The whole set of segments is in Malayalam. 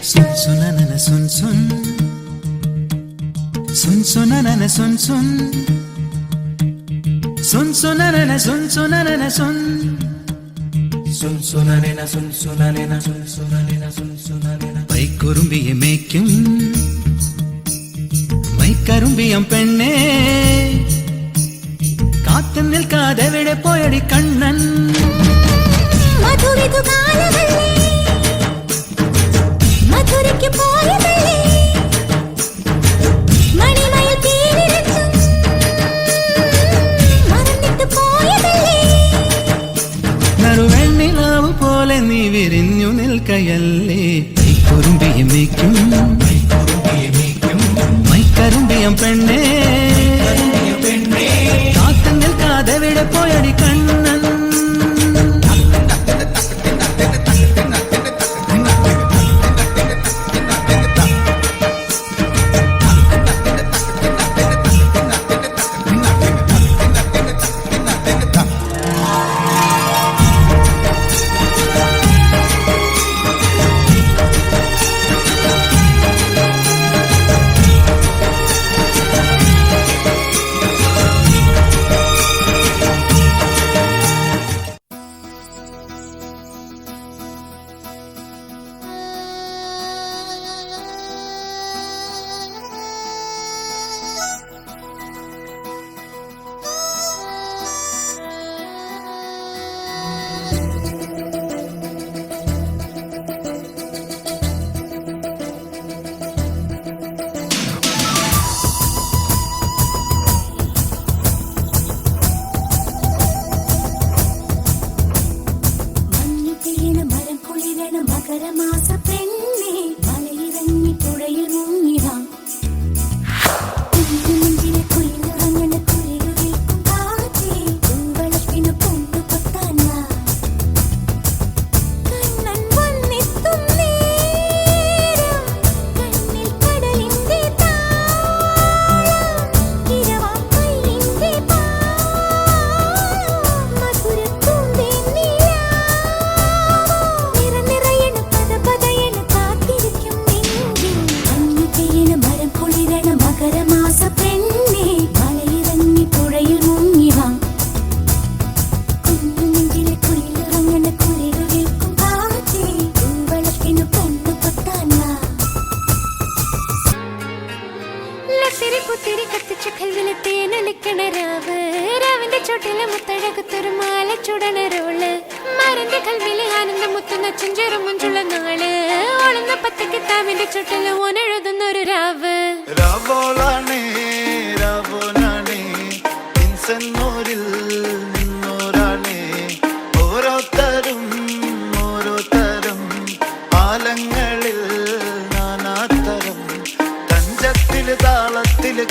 Sun sunanana sun sun sun sunanana sun sun sun sunanana sun sunanana sun sun sunanana sun sunanana sun sunanana sun sunanana പൈക്കുറുമ്പിയെ മേയ്ക്കും മൈക്കറുമ്പിയം പെണ്ണേ കാത്തു നിൽക്കാതെ എവിടെ പോയടി കണ്ണൻ നറുവെണ്ണിലാവ് പോലെ നീ വിരിഞ്ഞു നിൽക്കയല്ലേ കൈക്കുറുമ്പിയെ മേയ്ക്കും മൈക്കറുമ്പിയം പെണ്ണേ കാത്തു നിൽക്കാതെ എവിടെ പോയടി കണ്ണൻ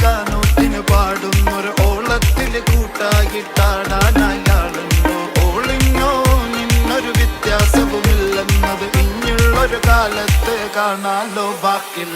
ഗാനത്തിന് പാടുന്നൊരു ഓളത്തില് കൂട്ടായിട്ടാടാനായാളുണ്ടോ ഓളിങ്ങോ നിന്നൊരു വ്യത്യാസവുമില്ലെന്നത് ഇനിയുള്ളൊരു കാലത്ത് കാണാലോ ബാക്കിൽ